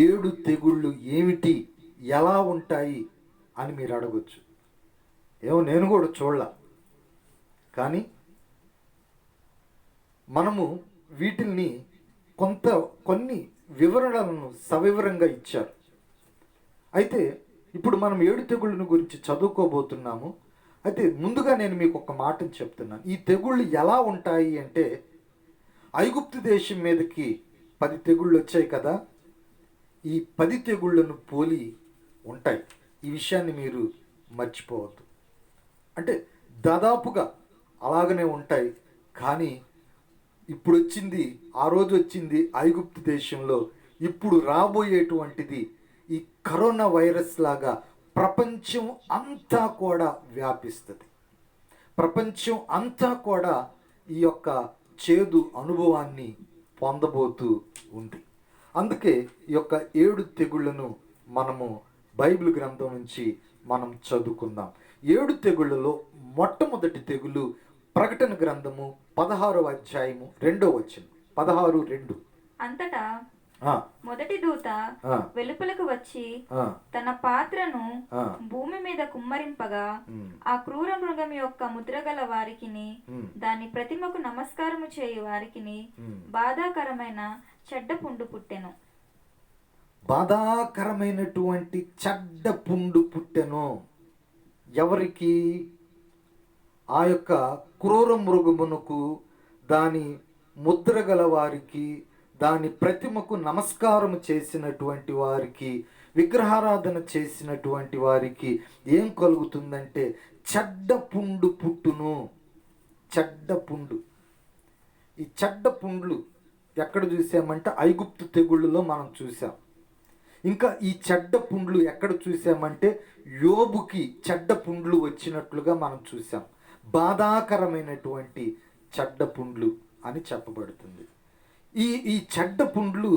7 తెగుళ్ళు ఏమిటి, ఎలా ఉంటాయి అని మీరు అడగొచ్చు. ఏమో నేను కూడా చూడలా, కానీ మనము వీటిల్ని కొన్ని వివరణలను సవివరంగా ఇచ్చారు. అయితే ఇప్పుడు మనం 7 తెగుళ్ళను గురించి చదువుకోబోతున్నాము. అయితే ముందుగా నేను మీకు ఒక మాటను చెప్తున్నాను. ఈ తెగుళ్ళు ఎలా ఉంటాయి అంటే, ఐగుప్తు దేశం మీదకి 10 తెగుళ్ళు వచ్చాయి కదా, ఈ 10 తెగుళ్ళను పోలి ఉంటాయి. ఈ విషయాన్ని మీరు మర్చిపోవద్దు. అంటే దాదాపుగా అలాగనే ఉంటాయి. కానీ ఇప్పుడు వచ్చింది, ఆ రోజు వచ్చింది ఐగుప్తు దేశంలో, ఇప్పుడు రాబోయేటువంటిది ఈ కరోనా వైరస్ లాగా ప్రపంచం అంతా కూడా వ్యాపిస్తుంది. ప్రపంచం అంతా కూడా ఈ యొక్క చేదు అనుభవాన్ని పొందబోతూ ఉంది. అందుకే ఈ యొక్క 7 తెగుళ్ళను మనము బైబిల్ గ్రంథం నుంచి మనం చదువుకుందాం. 7 తెగుళ్ళలో మొట్టమొదటి తెగులు ప్రకటన గ్రంథము 16వ అధ్యాయము 2వ వచనం. 16:2. అంతటా మొదటి దూత వెలుపలకు వచ్చి తన పాత్రను భూమి మీద కుమ్మరింపగా ఆ క్రూర మృగం యొక్క ముద్రగల వారికిని దాని ప్రతిమకు నమస్కారము చేయు వారికిని బాధాకరమైన చెడ్డ పుండు పుట్టెను. బాధాకరమైనటువంటి చెడ్డ పుండు పుట్టెను. ఎవరికి? ఆ యొక్క క్రూర మృగమునకు, దాని ముద్రగల వారికి, దాని ప్రతిమకు నమస్కారం చేసినటువంటి వారికి, విగ్రహారాధన చేసినటువంటి వారికి ఏం కలుగుతుందంటే చెడ్డ పుండు పుట్టును. చెడ్డ పుండు. ఈ చెడ్డ పుండ్లు ఎక్కడ చూసామంటే ఐగుప్తు తెగుళ్ళలో మనం చూసాం. ఇంకా ఈ చెడ్డ పుండ్లు ఎక్కడ చూసామంటే యోబుకి చెడ్డ పుండ్లు వచ్చినట్లుగా మనం చూసాం. బాధాకరమైనటువంటి చెడ్డ పుండ్లు అని చెప్పబడుతుంది. ఈ చెడ్డ పుండ్లు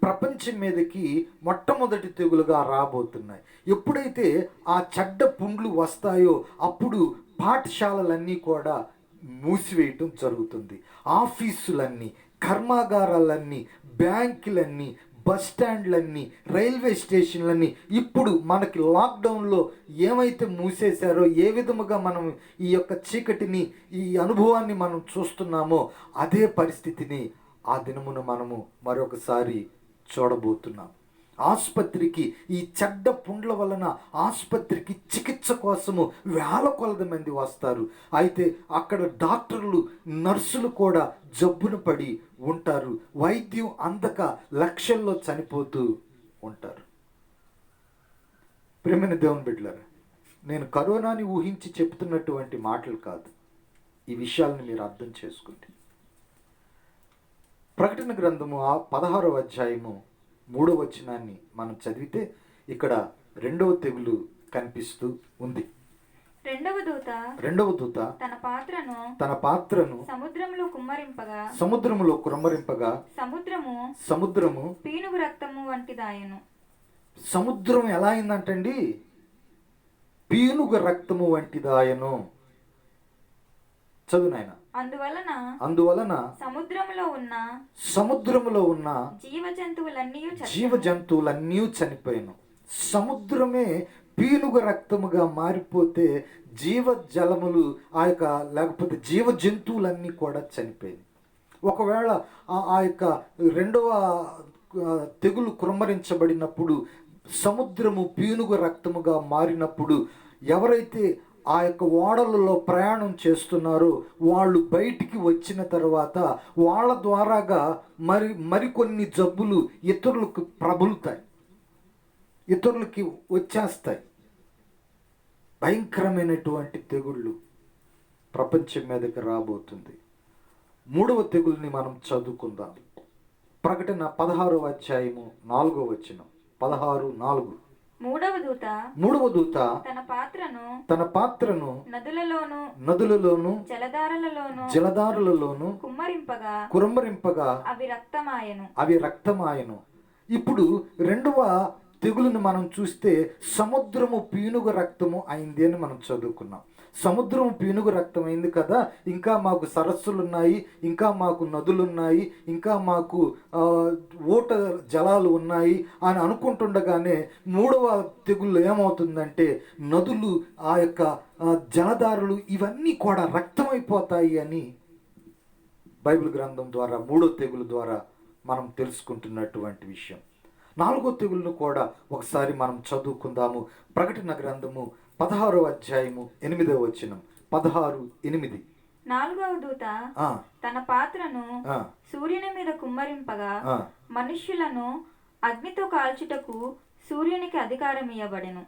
ప్రపంచం మీదకి మొట్టమొదటి తెగులుగా రాబోతున్నాయి. ఎప్పుడైతే ఆ చెడ్డ పుండ్లు వస్తాయో అప్పుడు పాఠశాలలన్నీ కూడా మూసివేయటం జరుగుతుంది. ఆఫీసులన్నీ, కర్మాగారాలన్నీ, బ్యాంకులన్నీ, బస్ స్టాండ్లన్నీ, రైల్వే స్టేషన్లన్నీ ఇప్పుడు మనకి లాక్డౌన్లో ఏమైతే మూసేశారో, ఏ విధముగా మనం ఈ యొక్క చీకటిని, ఈ అనుభవాన్ని మనం చూస్తున్నామో అదే పరిస్థితిని ఆ దినమున మనము మరొకసారి చూడబోతున్నాం. ఆసుపత్రికి ఈ చెడ్డ పుండ్ల వలన ఆసుపత్రికి చికిత్స కోసము వేల కొలది మంది వస్తారు. అయితే అక్కడ డాక్టర్లు, నర్సులు కూడా జబ్బున పడి ఉంటారు. వైద్యం అందక లక్షల్లో చనిపోతూ ఉంటారు. ప్రియమైన దేవుని బిడ్డలారా, నేను కరోనాని ఊహించి చెప్తున్నటువంటి మాటలు కాదు. ఈ విషయాలను మీరు అర్థం చేసుకోండి. ప్రకటన గ్రంథము 16వ అధ్యాయము 3వ వచనాన్ని మనం చదివితే ఇక్కడ 2వ తెగులు కనిపిస్తూ ఉంది. రెండవ దూత తన పాత్రను సముద్రములో కుమ్మరింపగా సముద్రము పీనుగు రక్తము వంటిదాయను. సముద్రం ఎలా అయిందంటండి? పీనుగు రక్తము వంటిదాయను. చదువు నాయన. అందువలన సముద్రములో ఉన్న జీవ జంతువులన్నీ చనిపోయాను. సముద్రమే పీనుగు రక్తముగా మారిపోతే జీవ జలములు లేకపోతే జీవ జంతువులన్నీ కూడా చనిపోయాయి. ఒకవేళ ఆ యొక్క రెండవ తెగులు కుమ్మరించబడినప్పుడు సముద్రము పీనుగు రక్తముగా మారినప్పుడు ఎవరైతే ఆ యొక్క ఓడలలో ప్రయాణం చేస్తున్నారో వాళ్ళు బయటికి వచ్చిన తర్వాత వాళ్ళ ద్వారాగా మరికొన్ని జబ్బులు ఇతరులకు ప్రబలుతాయి, ఇతరులకి వచ్చేస్తాయి. భయంకరమైనటువంటి తెగుళ్ళు ప్రపంచం మీదకి రాబోతుంది. 3వ తెగుల్ని మనం చదువుకుందాం. ప్రకటన 16వ అధ్యాయము 4వ వచనం. 16:4. మూడవ దూత తన పాత్రను నదులలోను జలధారలలోను కుమ్మరింపగా అవి రక్తమాయను. ఇప్పుడు రెండవ తెగులును మనం చూస్తే సముద్రము పీనుగు రక్తము అయింది అని మనం చదువుకున్నాం. సముద్రము పీనుగు రక్తం అయింది కదా, ఇంకా మాకు సరస్సులు ఉన్నాయి, ఇంకా మాకు నదులు ఉన్నాయి, ఇంకా మాకు ఊట జలాలు ఉన్నాయి అని అనుకుంటుండగానే 3వ తెగుళ్ళు ఏమవుతుందంటే నదులు, ఆ యొక్క జలధారులు ఇవన్నీ కూడా రక్తమైపోతాయి అని బైబిల్ గ్రంథం ద్వారా 3వ తెగులు ద్వారా మనం తెలుసుకుంటున్నటువంటి విషయం. 4వ తెగులను కూడా ఒకసారి మనం చదువుకుందాము. ప్రకటన గ్రంథము 16వ అధ్యాయము 8వ వచనం. 16:8. 4వ దూత తన పాత్రను సూర్యుని మీద కుమ్మరింపగా మనుష్యులను అగ్నితో కాల్చుటకు సూర్యునికి అధికారం ఇవ్వబడెను.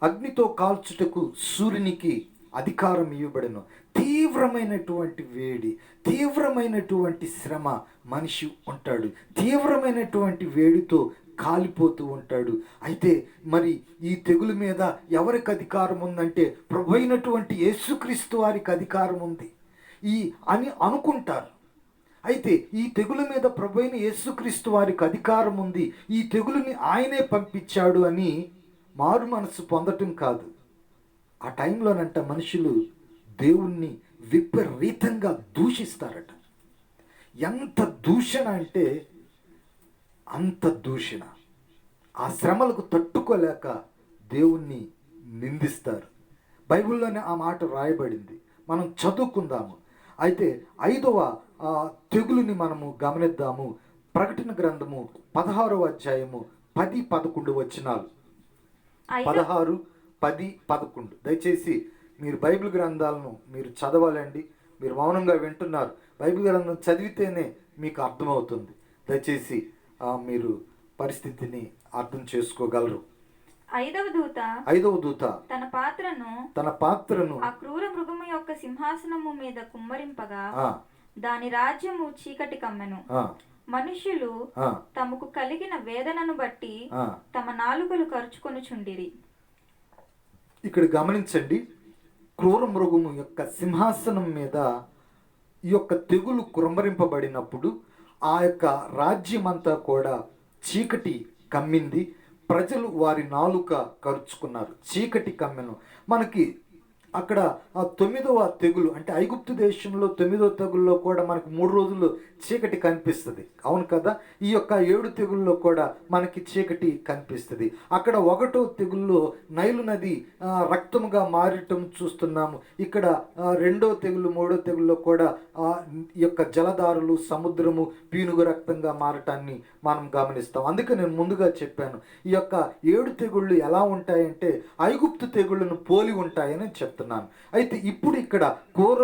అగ్నితో కాల్చుటకు సూర్యునికి అధికారం ఇవ్వబడెను. తీవ్రమైనటువంటి వేడి, తీవ్రమైనటువంటి శ్రమ మనిషి ఉంటాడు, తీవ్రమైనటువంటి వేడితో కాలిపోతూ ఉంటాడు. అయితే మరి ఈ తెగులు మీద ఎవరికి అధికారం ఉందంటే ప్రభు అయినటువంటి యేసుక్రీస్తు వారికి అధికారం ఉంది అని అనుకుంటారు. అయితే ఈ తెగులు మీద ప్రభు అయిన యేసుక్రీస్తు వారికి అధికారం ఉంది, ఈ తెగులుని ఆయనే పంపించాడు అని మారు మనసు పొందటం కాదు. ఆ టైంలోనంట మనుషులు దేవుణ్ణి విపరీతంగా దూషిస్తారట. ఎంత దూషణ అంటే అంత దూషణ. ఆ శ్రమలకు తట్టుకోలేక దేవుణ్ణి నిందిస్తారు. బైబిల్లోనే ఆ మాట రాయబడింది, మనం చదువుకుందాము. అయితే 5వ తెగులుని మనము గమనిద్దాము. ప్రకటన గ్రంథము 16వ అధ్యాయము 10-11 వచనాలు. 16, 10, 11. దయచేసి మీరు బైబిల్ గ్రంథాలను మీరు చదవాలండి. మీరు మౌనంగా వింటున్నారు, బైబిల్ గ్రంథం చదివితేనే మీకు అర్థమవుతుంది. దయచేసి మీరు పరిస్థితిని అర్థం చేసుకోగలరు. 5వ దూత తన పాత్రను ఆ క్రూర మృగము యొక్క సింహాసనము మీద కుమ్మరింపగా దాని రాజ్యము చీకటి కమ్మెను. మనుష్యులు తమకు కలిగిన వేదనను బట్టి తమ నాలుకలు కరుచుకొనుచుండిరి. ఇక్కడ గమనించండి, క్రూర మృగము యొక్క సింహాసనం మీద ఈ యొక్క తెగులు కుమ్మరింపబడినప్పుడు ఆ యొక్క రాజ్యమంతా కూడా చీకటి కమ్మింది. ప్రజలు వారి నాలుక కరుచుకున్నారు, చీకటి కమ్మెను. మనకి అక్కడ ఆ 9వ తెగులు అంటే ఐగుప్తు దేశంలో 9వ తెగుల్లో కూడా మనకు 3 రోజులు చీకటి కనిపిస్తుంది, అవును కదా. ఈ యొక్క 7 తెగుల్లో కూడా మనకి చీకటి కనిపిస్తుంది. అక్కడ 1వ తెగుల్లో నైలు నది రక్తముగా మారటం చూస్తున్నాము. ఇక్కడ 2వ తెగులు 3వ తెగుల్లో కూడా ఈ యొక్క జలధారులు సముద్రము పీనుగు రక్తంగా మారటాన్ని మనం గమనిస్తాం. అందుకే నేను ముందుగా చెప్పాను, ఈ యొక్క 7 తెగుళ్ళు ఎలా ఉంటాయంటే ఐగుప్తు తెగుళ్ళను పోలి ఉంటాయని చెప్తాను. అయితే ఇప్పుడు ఇక్కడ క్రూర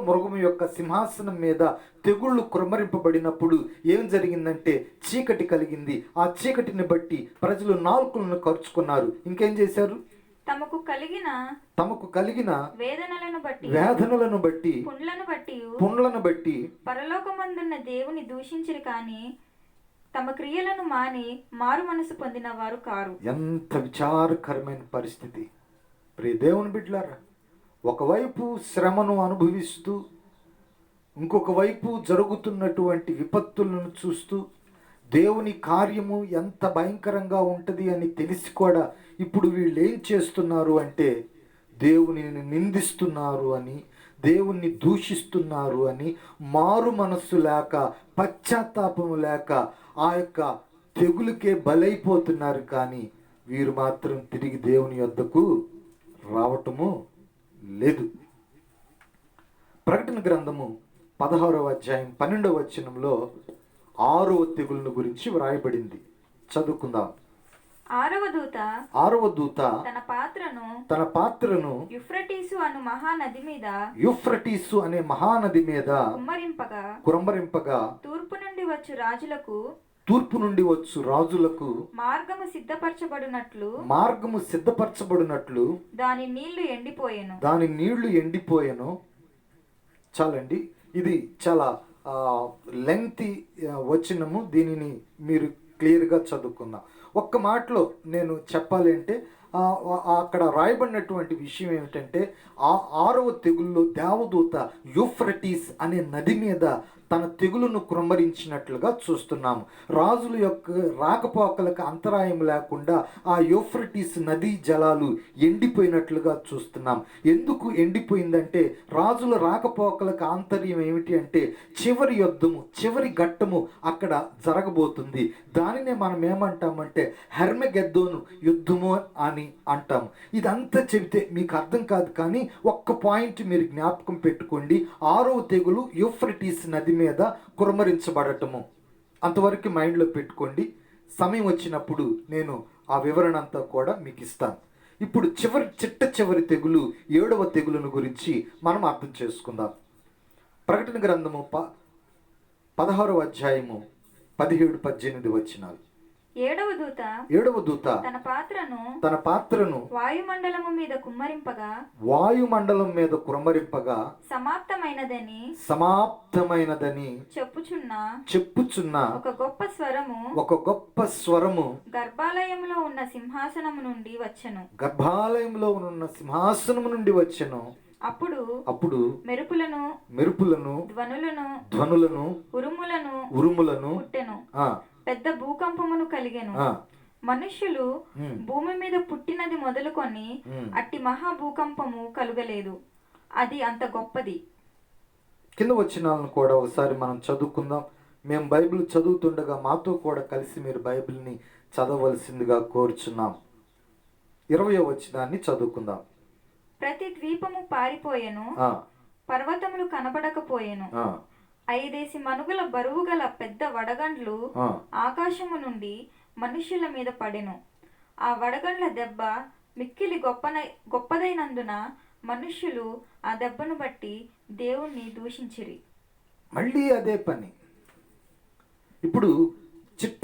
మృగము యొక్క సింహాసనం మీద తెగుళ్ళు కుమ్మరింపబడినప్పుడు ఏం జరిగిందంటే చీకటి కలిగింది. ఆ చీకటిని బట్టి ప్రజలు నాలుకలను కరుచుకున్నారు. ఇంకేం చేశారు? తమకు కలిగిన వేదనలను బట్టి పుండ్లను బట్టి పరలోకమందున్న దేవుని దూషించిరి కానీ తమ క్రియలను మాని మారు మనసు పొందిన వారు కారు. ఎంత విచారకరమైన పరిస్థితి ప్రియ దేవుని బిడ్డలారా. ఒకవైపు శ్రమను అనుభవిస్తూ ఇంకొక వైపు జరుగుతున్నటువంటి విపత్తులను చూస్తూ దేవుని కార్యము ఎంత భయంకరంగా ఉంటుంది అని తెలిసి కూడా ఇప్పుడు వీళ్ళు ఏం చేస్తున్నారు అంటే దేవునిని నిందిస్తున్నారు అని, దేవుణ్ణి దూషిస్తున్నారు అని, మారు మనస్సు లేక పశ్చాత్తాపము లేక ఆ యొక్క తెగులుకే బలైపోతున్నారు. కానీ వీరు మాత్రం తిరిగి దేవుని యొద్దకు రావటము లేదు. ప్రకటన గ్రంథము 16వ అధ్యాయం 12వ వచనంలో 6వ తెగులును గురించి వ్రాయబడింది. చదువుకుందాం. ఆరవ దూత తన పాత్రను యూఫ్రటీసు అనే మహానది మీద కుమ్మరింపగా తూర్పు నుండి వచ్చు రాజులకు మార్గము సిద్ధపరచబడినట్లు దాని నీళ్లు ఎండిపోయెను. చాలండి, ఇది చాలా లెంగ్తీ వచనము. దీనిని మీరు క్లియర్గా చదువుకుందాం. ఒక్క మాటలో నేను చెప్పాలి అంటే అక్కడ రాయబడినటువంటి విషయం ఏమిటంటే, 6వ తెగుల్లో దేవదూత యూఫ్రటీస్ అనే నది మీద తన తెగులును కుమ్మరించినట్లుగా చూస్తున్నాము. రాజుల యొక్క రాకపోకలకు అంతరాయం లేకుండా ఆ యూఫ్రటీస్ నదీ జలాలు ఎండిపోయినట్లుగా చూస్తున్నాం. ఎందుకు ఎండిపోయిందంటే, రాజుల రాకపోకలకు ఆంతర్యం ఏమిటి అంటే, చివరి యుద్ధము, చివరి ఘట్టము అక్కడ జరగబోతుంది. దానినే మనం ఏమంటామంటే హెర్మెగెద్దోను యుద్ధము అని అంటాము. ఇదంతా చెబితే మీకు అర్థం కాదు, కానీ ఒక్క పాయింట్ మీరు జ్ఞాపకం పెట్టుకోండి. 6వ తెగులు యూఫ్రటీస్ నది మీద కుమ్మరించబడటము. అంతవరకు మైండ్లో పెట్టుకోండి. సమయం వచ్చినప్పుడు నేను ఆ వివరణ అంతా కూడా మీకు ఇస్తాను. ఇప్పుడు చివరి తెగులు 7వ తెగులును గురించి మనం అర్థం చేసుకుందాం. ప్రకటన గ్రంథము 16వ అధ్యాయము 17-18 వచనాలు. ఏడవ దూత తన పాత్రను వాయుమండలం మీద కుమ్మరింపగా సమాప్తమైనదని చెప్పుచున్న ఒక గొప్ప స్వరము గర్భాలయంలో ఉన్న సింహాసనము నుండి వచ్చెను. అప్పుడు మెరుపులను ధ్వనులను ఉరుములను పుట్టెను. పెద్ద భూకంపమును కలిగెను. మనుష్యులు భూమి మీద పుట్టినది మొదలుకొని అట్టి మహా భూకంపము కలుగలేదు. అది అంత గొప్పది. కింద వచనాలను కూడా ఒకసారి మనం చదువుకుందాం. మేము బైబిల్ చదువుతుండగా మాతో కూడా కలిసి మీరు బైబిల్ని చదవలసిందిగా కోరుచున్నాం. 20వ వచనాన్ని చదువుకుందాం. ప్రతి ద్వీపము పారిపోయెను, పర్వతములు కనబడకపోయెను. 5 మనుగుల బరువు గల పెద్ద వడగండ్లు ఆకాశము నుండి మనుష్యుల మీద పడెను. ఆ వడగండ్ల దెబ్బ మిక్కిలి గొప్పదైనందున మనుష్యులు ఆ దెబ్బను బట్టి దేవుణ్ణి దూషించిరి. మళ్ళీ అదే పని. ఇప్పుడు చిట్ట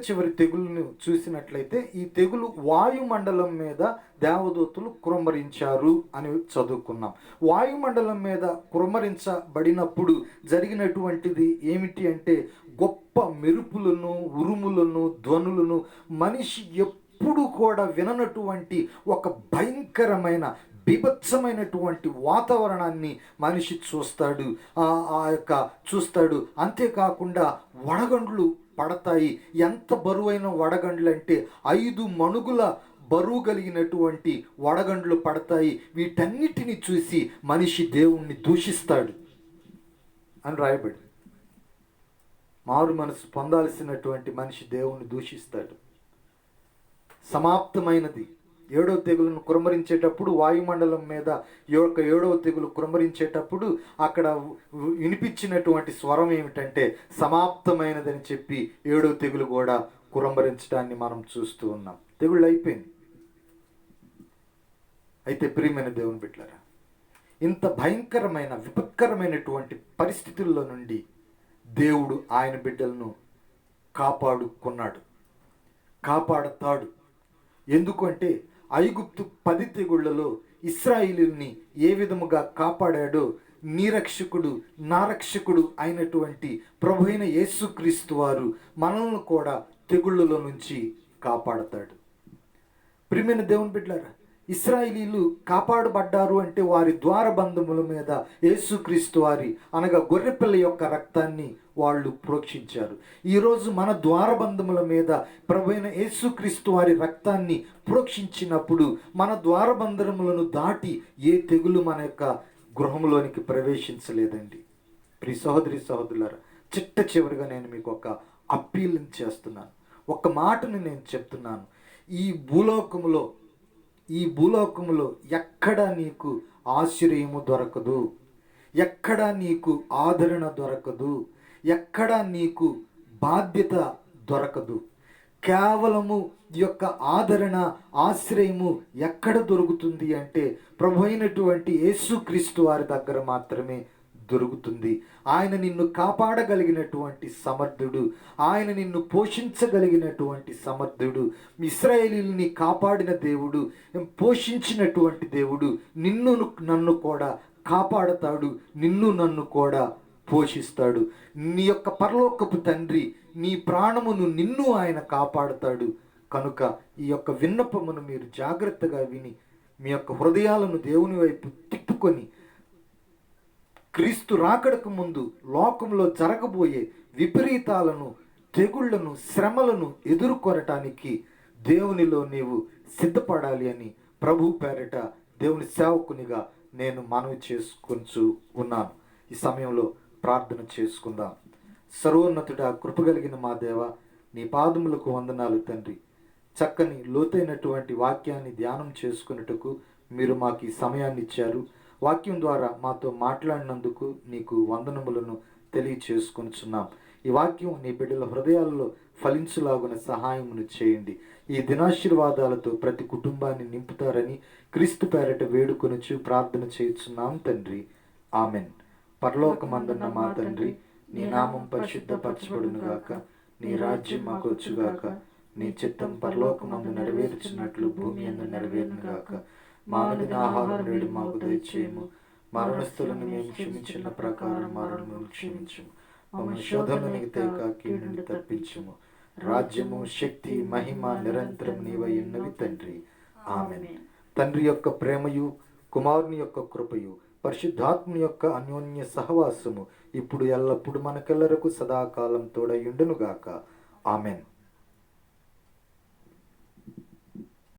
చివరి తెగులును చూసినట్లయితే, ఈ తెగులు వాయుమండలం మీద దేవదూతలు కుమ్మరించారు అని చదువుకున్నాం. వాయుమండలం మీద కుమ్మరించబడినప్పుడు జరిగినటువంటిది ఏమిటి అంటే, గొప్ప మెరుపులను, ఉరుములను, ధ్వనులను, మనిషి ఎప్పుడు కూడా విననటువంటి ఒక భయంకరమైన బీభత్సమైనటువంటి వాతావరణాన్ని మనిషి చూస్తాడు. అంతేకాకుండా వడగండ్లు పడతాయి. ఎంత బరువైన వడగండ్లు అంటే 5 మణుగుల బరువు కలిగినటువంటి వడగండ్లు పడతాయి. వీటన్నిటిని చూసి మనిషి దేవుణ్ణి దూషిస్తాడు అని రాయబడి. మారు మనసు పొందాల్సినటువంటి మనిషి దేవుణ్ణి దూషిస్తాడు. సమాప్తమైనది. 7వ తెగులను కుమ్మరించేటప్పుడు వాయుమండలం మీద 7వ తెగులు కుమ్మరించేటప్పుడు అక్కడ వినిపించినటువంటి స్వరం ఏమిటంటే సమాప్తమైనదని చెప్పి 7వ తెగులు కూడా కుమ్మరించడాన్ని మనం చూస్తూ ఉన్నాం. తెగుళ్ళు అయిపోయింది. అయితే ప్రియమైన దేవుని బిడ్డలారా, ఇంత భయంకరమైన విపత్కరమైనటువంటి పరిస్థితుల్లో నుండి దేవుడు ఆయన బిడ్డలను కాపాడతాడు. ఎందుకంటే ఐగుప్తు 10 తెగుళ్లలో ఇశ్రాయేలుని ఏ విధముగా కాపాడాడో, నా రక్షకుడు అయినటువంటి ప్రభువైన యేసుక్రీస్తు వారు మనల్ని కూడా తెగుళ్ళలో నుంచి కాపాడతాడు. ప్రియమైన దేవుని బిడ్డలారా, ఇశ్రాయేలీలు కాపాడబడ్డారు అంటే వారి ద్వారబంధముల మీద యేసుక్రీస్తు వారి అనగా గొర్రెపిల్ల యొక్క రక్తాన్ని వాళ్ళు ప్రోక్షించారు. ఈరోజు మన ద్వారబంధముల మీద ప్రభువైన యేసుక్రీస్తు వారి రక్తాన్ని ప్రోక్షించినప్పుడు మన ద్వారబంధములను దాటి ఏ తెగులు మన యొక్క గృహంలోనికి ప్రవేశించలేదండి. ప్రియ సహోదరులారా, చివరిగా నేను మీకు ఒక అప్పీల్ చేస్తున్నాను. ఒక మాటను నేను చెప్తున్నాను. ఈ భూలోకములో ఎక్కడ నీకు ఆశ్రయము దొరకదు, ఎక్కడ నీకు ఆదరణ దొరకదు, ఎక్కడ నీకు బాధ్యత దొరకదు. కేవలము ఈ యొక్క ఆదరణ, ఆశ్రయము ఎక్కడ దొరుకుతుంది అంటే ప్రభు అయినటువంటి యేసుక్రీస్తు వారి దగ్గర మాత్రమే దొరుకుతుంది. ఆయన నిన్ను కాపాడగలిగినటువంటి సమర్థుడు, ఆయన నిన్ను పోషించగలిగినటువంటి సమర్థుడు, ఇశ్రాయేలీయుల్ని కాపాడిన దేవుడు, పోషించినటువంటి దేవుడు నిన్ను నన్ను కూడా కాపాడతాడు, నిన్ను నన్ను కూడా పోషిస్తాడు. నీ యొక్క పరలోకపు తండ్రి నీ ప్రాణమును నిన్ను ఆయన కాపాడుతాడు. కనుక ఈ యొక్క విన్నపమును మీరు జాగ్రత్తగా విని మీ యొక్క హృదయాలను దేవుని వైపు తిప్పుకొని క్రీస్తు రాకడకు ముందు లోకంలో జరగబోయే విపరీతాలను, తెగుళ్లను, శ్రమలను ఎదుర్కొనటానికి దేవునిలో నీవు సిద్ధపడాలి అని ప్రభు పేరిట దేవుని సేవకునిగా నేను మనవి చేసుకొంచు ఉన్నాను. ఈ సమయంలో ప్రార్థన చేసుకుందాం. సర్వోన్నతుడా, కృపగలిగిన మా దేవ, నీ పాదములకు వందనాలు తండ్రి. చక్కని లోతైనటువంటి వాక్యాన్ని ధ్యానం చేసుకున్నట్టుకు మీరు మాకు ఈ సమయాన్ని ఇచ్చారు. వాక్యం ద్వారా మాతో మాట్లాడినందుకు నీకు వందనములను తెలియచేసుకొనిచున్నాం. ఈ వాక్యం నీ బిడ్డల హృదయాల్లో ఫలించులాగున సహాయమును చేయండి. ఈ దినాశీర్వాదాలతో ప్రతి కుటుంబాన్ని నింపుతారని క్రీస్తు పేరట వేడుకొనుచు ప్రార్థన చేయుచున్నాం తండ్రి. ఆమెన్. పరలోకమందున్న మా తండ్రి, నీ నామం పరిశుద్ధపరచబడునుగాక, నీ రాజ్యం మాకు వచ్చుగాక, నీ చిత్తం పరలోకమందు నెరవేర్చినట్లు భూమి యందు నెరవేరునుగాక. మా అనుదిన ఆహారం నేడు మాకు దయచేయము, మా రుణస్థులను మేము క్షమించిన ప్రకారం మా రుణములను క్షమించుము, మమ్మల్ని శోధనలోనికి తేక కీడు నుండి తప్పించుము. రాజ్యము, శక్తి, మహిమ నిరంతరం నీవై ఉన్నవి తండ్రి. ఆమేన్. తండ్రి యొక్క ప్రేమయు, కుమారుని యొక్క కృపయు, పరిశుద్ధాత్మ యొక్క అన్యోన్య సహవాసము ఇప్పుడు ఎల్లప్పుడు మనకెల్లరకు సదాకాలం తోడయుండునుగాక. ఆమెన్.